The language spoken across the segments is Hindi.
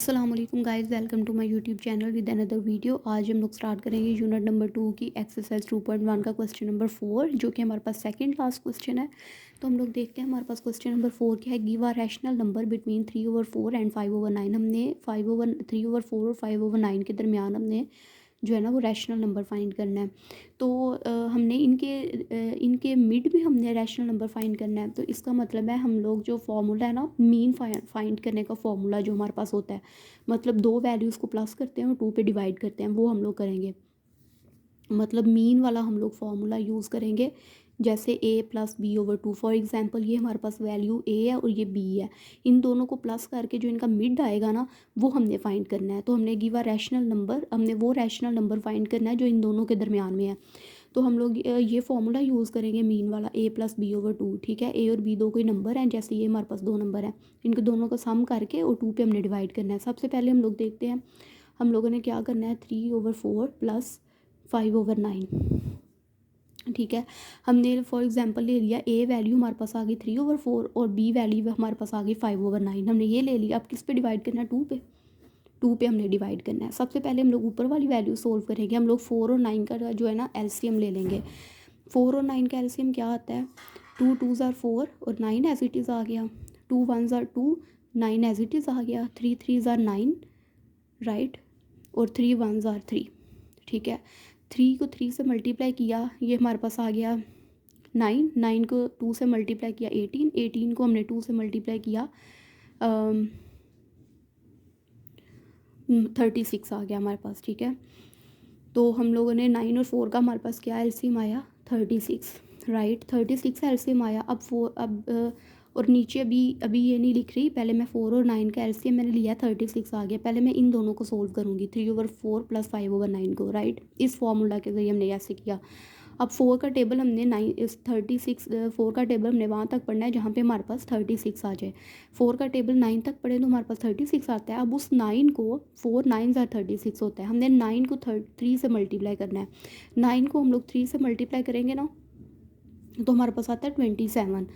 अस्सलाम वालेकुम guys, welcome to my YouTube channel with another video. आज हम लोग स्टार्ट करेंगे यूनिट नंबर 2 की एक्सरसाइज 2.1 का क्वेश्चन नंबर 4, जो कि हमारे पास सेकंड लास्ट क्वेश्चन है। तो हम लोग देखते हैं हमारे पास क्वेश्चन नंबर 4 क्या है। Give a rational number between 3/4 and 5/9। हमने 3/4 और 5/9 के दरमियान हमने जो है ना वो रैशनल नंबर फाइंड करना है। तो हमने इनके मिड में हमने रैशनल नंबर फाइंड करना है। तो इसका मतलब है हम लोग जो फार्मूला है ना, मीन फाइंड करने का फार्मूला जो हमारे पास होता है, मतलब दो वैल्यूज़ को प्लस करते हैं और 2 पे डिवाइड करते हैं, वो हम लोग करेंगे। मतलब मीन वाला हम लोग फार्मूला यूज़ करेंगे, जैसे a+b/2। फॉर एग्जांपल ये हमारे पास वैल्यू a है और ये b है। इन दोनों को प्लस करके जो इनका मिड आएगा ना, वो हमने फाइंड करना है। तो हमने गिव अ रैशनल नंबर, हमने वो रैशनल नंबर फाइंड करना है जो इन दोनों के दरमियान में है। तो हम लोग ये फार्मूला यूज़ करेंगे मीन वाला, a+b/2। ठीक है, a और b दो कोई नंबर हैं, जैसे ये हमारे पास दो नंबर हैं, इनको दोनों का सम करके और 2 पे हमने डिवाइड करना है। सबसे पहले हम लोग देखते हैं हम लोगों ने क्या करना है, 3/4 प्लस 5/9। ठीक है, हमने फॉर एग्जांपल ले लिया a वैल्यू हमारे पास आ गई 3/4 और b वैल्यू हमारे पास आ गई 5/9। हमने ये ले लिया। अब किस पे डिवाइड करना है, 2 पे। 2 पे हमने डिवाइड करना है। सबसे पहले हम लोग ऊपर वाली वैल्यू सोल्व करेंगे। हम लोग 4 और 9 का जो है ना एलसीएम ले लेंगे। 4 और 9 का एलसीएम क्या आता है, 2 2s आर 4 और 9 एज इट इज़ आ गया, 2 1s are 2, 9 as it is आ गया, 3 3s आर 9, राइट, और 3 1s आर 3। ठीक है, 3 को 3 से मल्टीप्लाई किया, ये हमारे पास आ गया 9, 9 को 2 से मल्टीप्लाई किया 18, 18 को हमने 2 से मल्टीप्लाई किया 36 आ गया हमारे पास। ठीक है, तो हम लोगों ने 9 और 4 का हमारे पास क्या एलसीएम आया, 36, राइट। 36 एलसीएम आया। अब और नीचे अभी अभी ये नहीं लिख रही, पहले मैं 4 और 9 का एलसीएम मैंने लिया, 36 आ गया। पहले मैं इन दोनों को सोल्व करूँगी, 3/4 प्लस 5/9 को, राइट। इस फॉर्मूला के जरिए हमने ऐसे किया। अब 4 का टेबल हमने 9 इस 36, 4 का टेबल हमने वहाँ तक पढ़ना है जहाँ पे हमारे पास 36 आ जाए। 4 का टेबल 9 तक पढ़े तो हमारे पास 36 आता है। अब उस 9 को 4 9 ज़ा 36 होता है, हमने 9 को 3 से मल्टीप्लाई करना है। 9 को हम लोग 3 से मल्टीप्लाई करेंगे ना, तो हमारे पास आता है 27।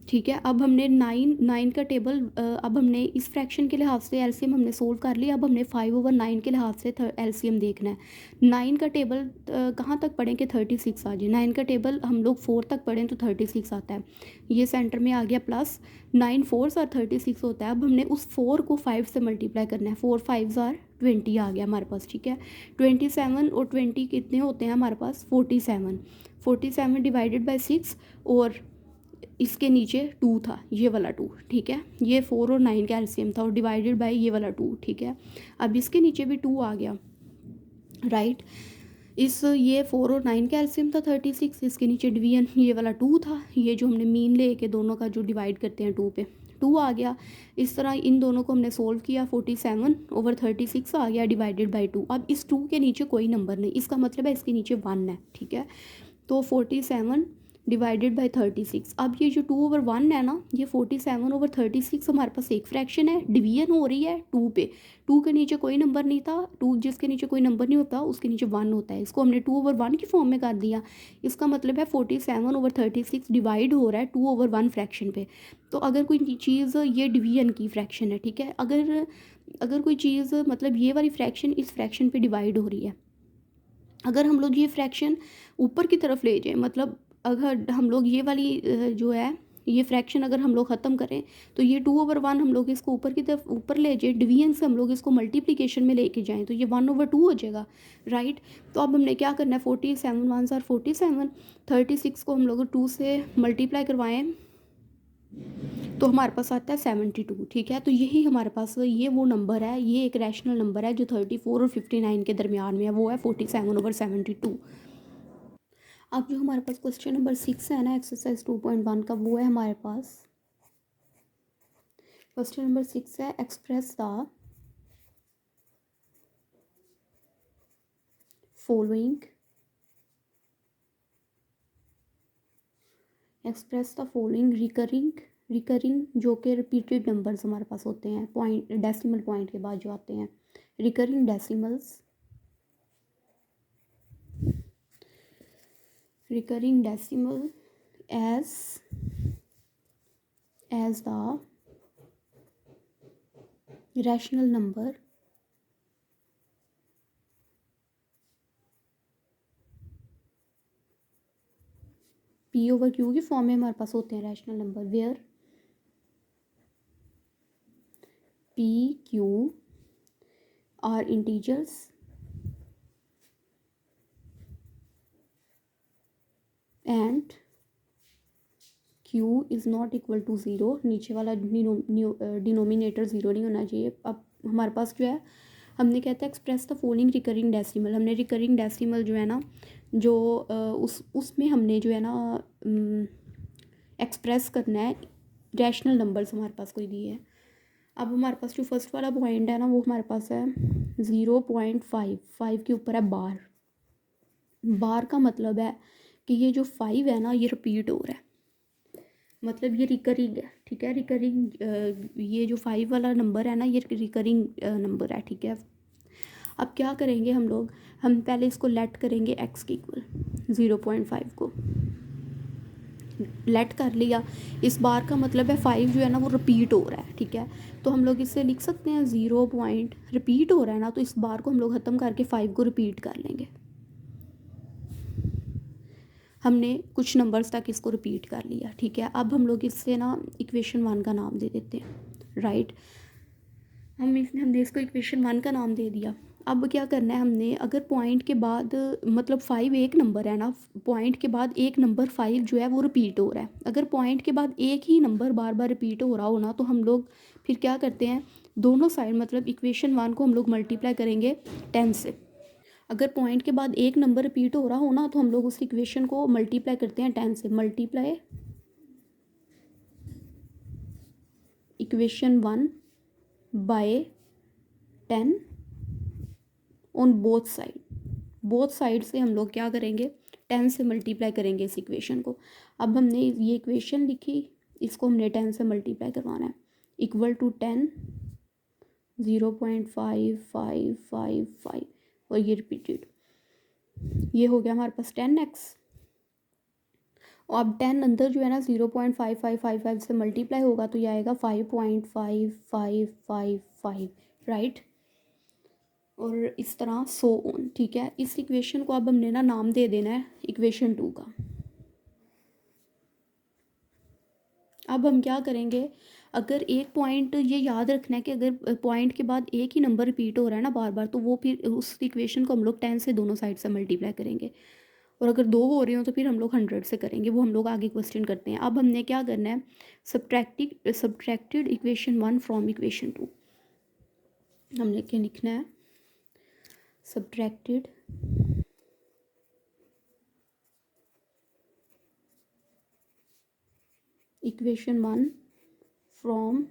ठीक है, अब हमने 9 का टेबल अब हमने इस फ्रैक्शन के लिहाज से एलसीएम हमने सोल्व कर लिया। अब हमने 5/9 के लिहाज से एलसीएम देखना है। 9 का टेबल कहाँ तक पढ़ें कि 36 आ जाए। 9 का टेबल हम लोग 4 तक पढ़ें तो 36 आता है, ये सेंटर में आ गया, प्लस 9 4s आर 36 होता है। अब हमने उस 4 को 5 से मल्टीप्लाई करना है, 4 5s आर 20 आ गया हमारे पास। ठीक है, 27 और 20 कितने होते हैं हमारे पास, 47। 47 डिवाइडेड बाई 6 और इसके नीचे 2 था, ये वाला 2। ठीक है, ये 4 और 9 का एलसीएम था और डिवाइडेड बाय ये वाला 2। ठीक है, अब इसके नीचे भी 2 आ गया, राइट। इस ये 4 और 9 का एलसीएम था 36, इसके नीचे डिवीजन ये वाला 2 था, ये जो हमने मीन ले के दोनों का जो डिवाइड करते हैं 2 पे, 2 आ गया। इस तरह इन दोनों को हमने सोल्व किया, 47/36 आ गया डिवाइडेड बाई 2। अब इस 2 के नीचे कोई नंबर नहीं, इसका मतलब है इसके नीचे 1 है। ठीक है, तो 47 डिवाइडेड बाई 36। अब ये जो 2/1 है ना, ये 47/36 हमारे पास एक फ्रैक्शन है, डिवीजन हो रही है 2 पे। 2 के नीचे कोई नंबर नहीं था, 2 जिसके नीचे कोई नंबर नहीं होता उसके नीचे 1 होता है, इसको हमने 2/1 की फॉर्म में कर दिया। इसका मतलब है 47/36 डिवाइड हो रहा है 2/1 फ्रैक्शन पे। तो अगर कोई चीज़, ये डिवीजन की फ्रैक्शन है, ठीक है, अगर अगर कोई चीज़ मतलब ये वाली फ्रैक्शन इस फ्रैक्शन पे डिवाइड हो रही है, अगर हम लोग ये फ्रैक्शन ऊपर की तरफ ले जाएं, मतलब अगर हम लोग ये वाली जो है ये फ्रैक्शन अगर हम लोग ख़त्म करें, तो ये 2/1 हम लोग इसको ऊपर की तरफ ऊपर ले जाए, डिवीजन से हम लोग इसको मल्टीप्लिकेशन में लेके जाएं, तो ये 1/2 हो जाएगा, राइट। तो अब हमने क्या करना है, 47 1s आर 47, 36 को हम लोग 2 से मल्टीप्लाई करवाएं तो हमारे पास आता है 72। ठीक है, तो यही हमारे पास ये वो नंबर है, ये एक रैशनल नंबर है जो 34 और 59 के दरमियान में है, वो है 47/72। अब जो हमारे पास क्वेश्चन नंबर 6 है ना एक्सरसाइज 2.1 का, वो है हमारे पास क्वेश्चन नंबर 6 है, express the following, express the following recurring जो कि रिपीटेड नंबर्स हमारे पास होते हैं, पॉइंट डेसिमल पॉइंट के बाद जो आते हैं, recurring decimals, recurring decimal as the rational number p over q की फॉर्म में हमारे पास होते हैं rational number, where p q are integers and q is not equal to zero. नीचे वाला डिनोमिनेटर ज़ीरो नहीं होना चाहिए। अब हमारे पास जो है, हमने कहता है express the following recurring decimal. हमने रिकरिंग डेसिमल जो है ना, जो उसमें हमने जो है ना एक्सप्रेस करना है रैशनल नंबर्स हमारे पास कोई दिए है। अब हमारे पास जो फर्स्ट वाला पॉइंट है ना, वो हमारे पास है 0.5 के ऊपर है बार। बार का मतलब है कि ये जो 5 है ना, ये रिपीट हो रहा है, मतलब ये रिकरिंग है। ठीक है, रिकरिंग ये जो 5 वाला नंबर है ना, ये रिकरिंग नंबर है। ठीक है, अब क्या करेंगे हम लोग, हम पहले इसको लेट करेंगे एक्स के इक्वल, 0.5 को लेट कर लिया। इस बार का मतलब है 5 जो है ना वो रिपीट हो रहा है। ठीक है, तो हम लोग इससे लिख सकते हैं 0 पॉइंट रिपीट हो रहा है ना, तो इस बार को हम लोग ख़त्म करके 5 को रिपीट कर लेंगे। हमने कुछ नंबर्स तक इसको रिपीट कर लिया। ठीक है, अब हम लोग इससे ना इक्वेशन 1 का नाम दे देते हैं। राइट, हमने इसको इक्वेशन 1 का नाम दे दिया। अब क्या करना है हमने, अगर पॉइंट के बाद मतलब 5 एक नंबर है ना, पॉइंट के बाद एक नंबर 5 जो है वो रिपीट हो रहा है। अगर पॉइंट के बाद एक ही नंबर बार बार रिपीट हो रहा हो ना, तो हम लोग फिर क्या करते हैं, दोनों साइड मतलब इक्वेशन 1 को हम लोग मल्टीप्लाई करेंगे 10 से। अगर पॉइंट के बाद एक नंबर रिपीट हो रहा हो ना, तो हम लोग उस इक्वेशन को मल्टीप्लाई करते हैं 10 से। Multiply equation 1 by 10 on both side से हम लोग क्या करेंगे, 10 से मल्टीप्लाई करेंगे इस इक्वेशन को। अब हमने ये इक्वेशन लिखी, इसको हमने 10 से मल्टीप्लाई करवाना है, इक्वल टू 10 0.5555 और ये रिपीटेड, ये हो गया हमारे पास 10x। और अब 10 अंदर जो है ना 0.5555 से मल्टीप्लाई होगा तो ये आएगा 5.5555, राइट। और इस तरह सो ऑन। ठीक है, इस इक्वेशन को अब हमने ना नाम दे देना है इक्वेशन 2 का। अब हम क्या करेंगे, अगर एक पॉइंट, ये याद रखना है कि अगर पॉइंट के बाद एक ही नंबर रिपीट हो रहा है ना बार बार, तो वो फिर उस इक्वेशन को हम लोग 10 से दोनों साइड से मल्टीप्लाई करेंगे। और अगर दो हो रही हो तो फिर हम लोग 100 से करेंगे, वो हम लोग आगे क्वेश्चन करते हैं। अब हमने क्या करना है, सब्ट्रैक्टेड इक्वेशन 1 फ्रॉम इक्वेशन 2। हमने क्या लिखना है, subtracted equation 1 from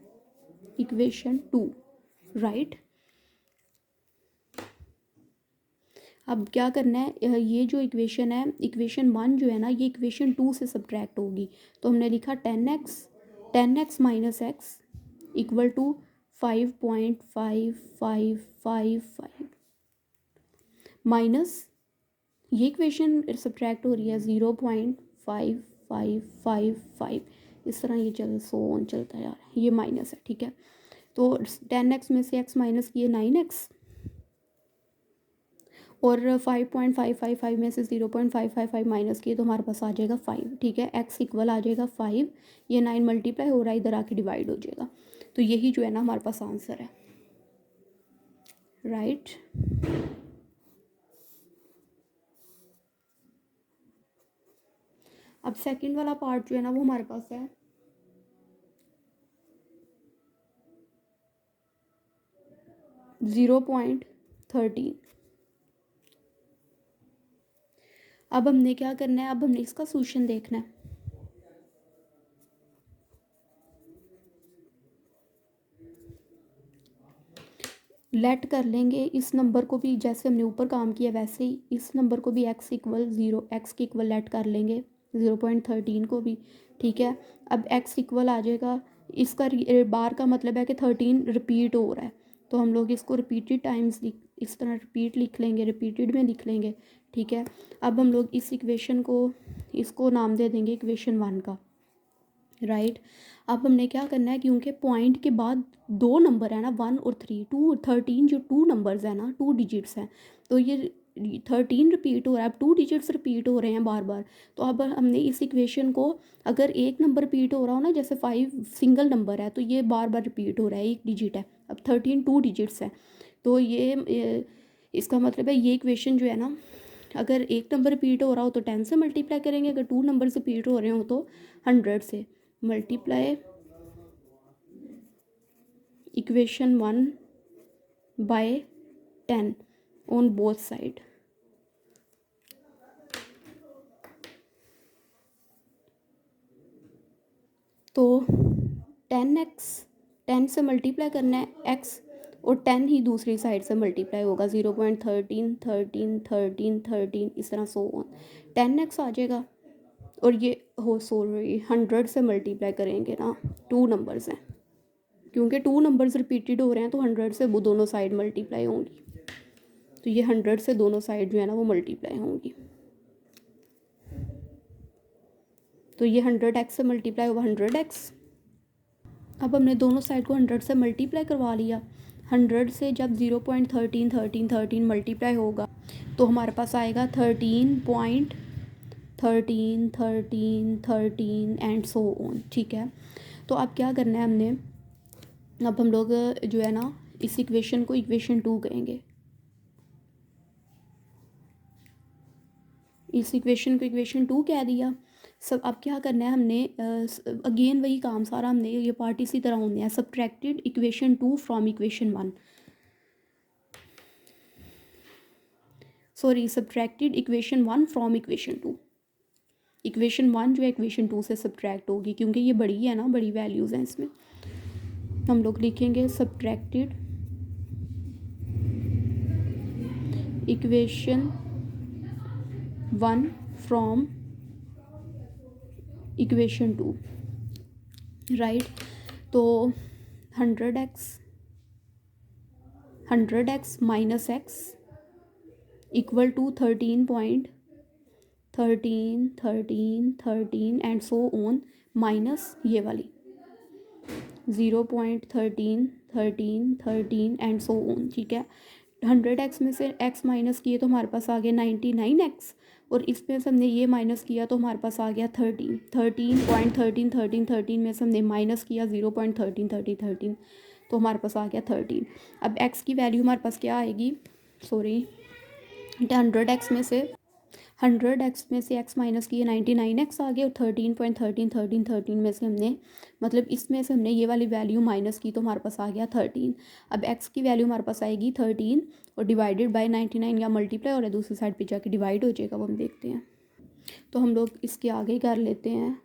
equation 2, right. अब क्या करना है, ये जो इक्वेशन है, इक्वेशन 1 जो है ना, ये इक्वेशन 2 से सब्ट्रैक्ट होगी। तो हमने लिखा 10x minus x equal to 5.5555 minus, ये इक्वेशन सब्ट्रैक्ट हो रही है 0.5555, इस तरह ये सो ऑन चलता है यार, ये माइनस है। ठीक है, तो 10x में से x माइनस किए 9x, और 5.555 में से 0.555 माइनस किए तो हमारे पास आ जाएगा 5। ठीक है, x इक्वल आ जाएगा 5, ये 9 मल्टीप्लाई हो रहा है, इधर आके डिवाइड हो जाएगा। तो यही जो है ना हमारे पास आंसर है, राइट। अब सेकंड वाला पार्ट जो है ना वो हमारे पास है 0.13। अब हमने क्या करना है, अब हमने इसका सोल्यूशन देखना है। लेट कर लेंगे इस नंबर को भी, जैसे हमने ऊपर काम किया वैसे ही इस नंबर को भी x इक्वल 0, x के इक्वल लेट कर लेंगे 0.13 को भी। ठीक है, अब x इक्वल आ जाएगा, इसका बार का मतलब है कि 13 रिपीट हो रहा है, तो हम लोग इसको रिपीटेड टाइम्स इस तरह रिपीट लिख लेंगे, रिपीटेड में लिख लेंगे। ठीक है, अब हम लोग इस इक्वेशन को, इसको नाम दे देंगे इक्वेशन 1 का। राइट। अब हमने क्या करना है, क्योंकि पॉइंट के बाद दो नंबर है ना, 1 और 3, 2 और 13 जो टू नंबर्स हैं ना, 2 डिजिट्स हैं, तो ये 13 रिपीट हो रहा है, अब 2 डिजिट्स रिपीट हो रहे हैं बार बार। तो अब हमने इस इक्वेशन को, अगर एक नंबर रिपीट हो रहा हो ना, जैसे 5 सिंगल नंबर है तो ये बार बार रिपीट हो रहा है, एक डिजिट है, अब 13 2 डिजिट्स है, तो इसका मतलब है ये इक्वेशन जो है ना, अगर एक नंबर रिपीट हो रहा हो तो 10 से मल्टीप्लाई करेंगे, अगर 2 नंबर रिपीट हो रहे हो तो 100 से। Multiply equation 1 by 10 on both side. तो 10x, 10 से मल्टीप्लाई करना है x, और 10 ही दूसरी साइड से मल्टीप्लाई होगा, 0.13 13 13 13 इस तरह सो ऑन, 10x आ जाएगा। और ये हो सॉरी 100 से मल्टीप्लाई करेंगे ना, टू नंबर्स हैं, क्योंकि टू नंबर्स रिपीटेड हो रहे हैं तो 100 से वो दोनों साइड मल्टीप्लाई होंगी, तो ये 100 से दोनों साइड जो है ना वो मल्टीप्लाई होंगी, तो ये 100x से मल्टीप्लाई होगा 100x। अब हमने दोनों साइड को 100 से मल्टीप्लाई करवा लिया, 100 से जब 0.13 13 13 मल्टीप्लाई होगा तो हमारे पास आएगा 13.13 13 13 एंड सो ऑन, ठीक है। तो अब क्या करना है हमने, अब हम लोग जो है ना इस इक्वेशन को इक्वेशन 2 कहेंगे, इस इक्वेशन को इक्वेशन 2 कह दिया। सब अब क्या करना है हमने, अगेन वही काम सारा, हमने ये पार्ट इसी तरह होने हैं, subtracted equation 2 from equation 1, sorry subtracted equation 1 from equation 2, equation 1 जो है इक्वेशन 2 से सब्ट्रैक्ट होगी, क्योंकि ये बड़ी है ना, बड़ी वैल्यूज़ हैं इसमें। हम लोग लिखेंगे subtracted equation 1 from equation 2, right. तो 100x minus x equal to 13.13 13 13 and so on, minus ये वाली 0.13 13 13 एंड सो ऑन, ठीक है। 100x में से x माइनस किए तो हमारे पास आ गया 99x, और इसमें से हमने ये माइनस किया तो हमारे पास आ गया 13 13.13 13 13 में से हमने माइनस किया 0.13 13 13, तो हमारे पास आ गया 13। अब x की वैल्यू हमारे पास क्या आएगी, सॉरी 100x में से x माइनस किए 99x आ गया, और 13.13 13 13 में से हमने, मतलब इसमें से हमने ये वाली वैल्यू माइनस की तो हमारे पास आ गया 13। अब x की वैल्यू हमारे पास आएगी 13 और डिवाइडेड बाय 99, या मल्टीप्लाई और दूसरी साइड पे जाके डिवाइड हो जाएगा, वो हम देखते हैं। तो हम लोग इसके आगे कर लेते हैं,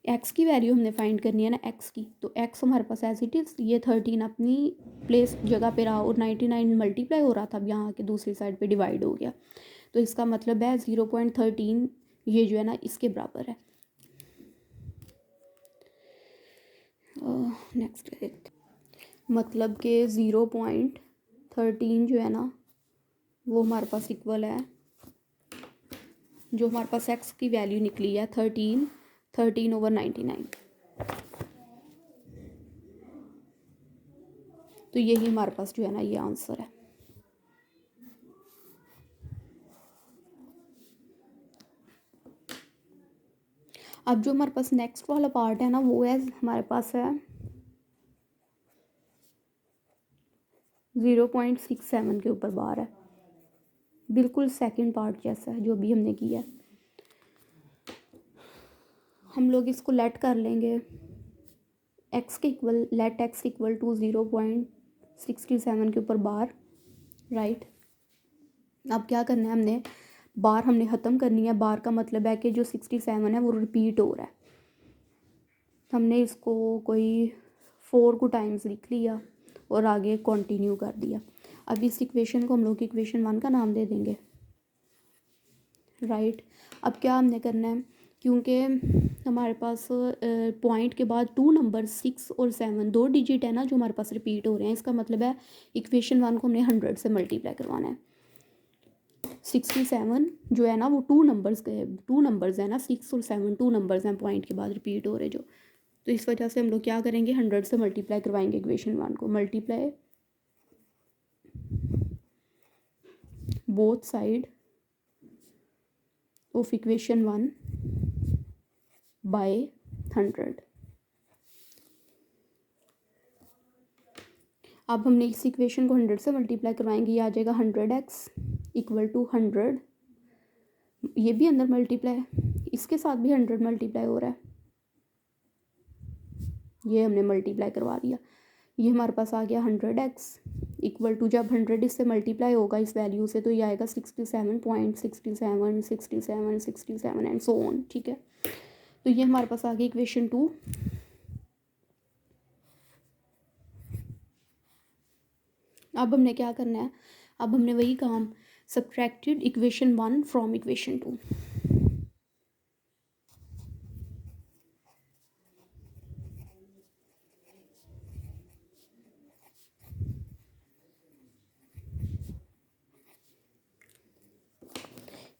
x की वैल्यू हमने फाइंड करनी है ना x की, तो x हमारे पास एज इट इज़, ये 13 अपनी प्लेस जगह पे रहा और 99 मल्टीप्लाई हो रहा था, अब यहाँ के दूसरी साइड पे डिवाइड हो गया, तो इसका मतलब है 0.13 ये जो है ना इसके बराबर है। नेक्स्ट देखते, मतलब कि 0.13 जो है ना वो हमारे पास इक्वल है, जो हमारे पास x की वैल्यू निकली है 13/99, तो यही हमारे पास जो है ना ये आंसर है। अब जो हमारे पास नेक्स्ट वाला पार्ट है ना वो है हमारे पास है 0.67 के ऊपर बार है, बिल्कुल सेकंड पार्ट जैसा है जो भी हमने किया है। हम लोग इसको लेट कर लेंगे x के equal, let x equal to 0.67 के ऊपर बार, राइट। अब क्या करना है हमने, बार हमने ख़त्म करनी है, बार का मतलब है कि जो 67 है वो रिपीट हो रहा है, हमने इसको कोई 4 को टाइम्स लिख लिया और आगे कंटिन्यू कर दिया। अब इस इक्वेशन को हम लोग इक्वेशन 1 का नाम दे देंगे, राइट। अब क्या हमने करना है, क्योंकि हमारे पास पॉइंट के बाद 2 नंबर 6 और 7 दो डिजिट है ना जो हमारे पास रिपीट हो रहे हैं, इसका मतलब है इक्वेशन 1 को हमने 100 से मल्टीप्लाई करवाना है। 67 जो है ना वो 2 नंबर्स है ना, 6 और 7 2 नंबर्स हैं पॉइंट के बाद रिपीट हो रहे जो, तो इस वजह से हम लोग क्या करेंगे 100 से मल्टीप्लाई करवाएंगे इक्वेशन 1 को। Multiply both side of equation 1 by 100। अब हमने इस इक्वेशन को 100 से मल्टीप्लाई करवाएंगे, ये आ जाएगा 100x इक्वल टू 100, ये भी अंदर मल्टीप्लाई है, इसके साथ भी 100 मल्टीप्लाई हो रहा है, ये हमने मल्टीप्लाई करवा दिया, ये हमारे पास आ गया 100x इक्वल टू, जब 100 इससे मल्टीप्लाई होगा इस वैल्यू से तो ये आएगा 67.67 एंड सो ऑन। ठीक है, तो ये हमारे पास आ गया इक्वेशन 2। अब हमने क्या करना है, अब हमने वही काम, subtracted equation 1 from equation 2।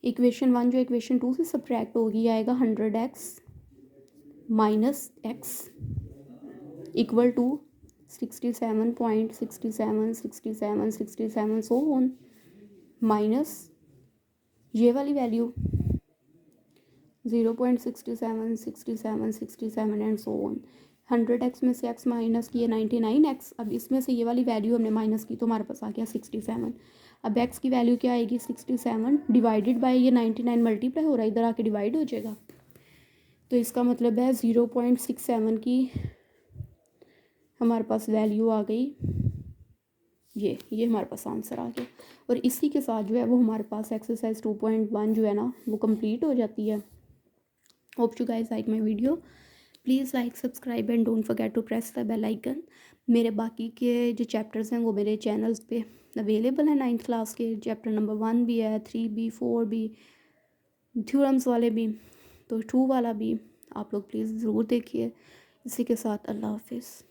Equation 1 जो इक्वेशन 2 से सब्ट्रैक्ट होगी आएगा 100x minus x equal to 67.67 so on, minus ये वाली value 0.67 and so on. 100x में से x माइनस किए 99x, अब इसमें से ये वाली वैल्यू हमने माइनस की तो हमारे पास आ गया 67। अब x की वैल्यू क्या आएगी 67 डिवाइडेड बाय ये 99 मल्टीप्लाई हो रहा है, इधर आके डिवाइड हो जाएगा, तो इसका मतलब है 0.67 की हमारे पास वैल्यू आ गई, ये हमारे पास आंसर आ गया। और इसी के साथ जो है वो हमारे पास एक्सरसाइज 2.1 जो है ना वो कंप्लीट हो जाती है। Hope you guys like my video, please like subscribe and don't forget to press the bell icon. मेरे बाकी के जो चैप्टर्स हैं वो मेरे चैनल्स पे अवेलेबल हैं, 9th क्लास के चैप्टर नंबर 1 भी है, 3 भी, 4 भी, थ्योरम्स वाले भी, तो 2 वाला भी, आप लोग प्लीज़ ज़रूर देखिए। इसी के साथ अल्लाह हाफिज़।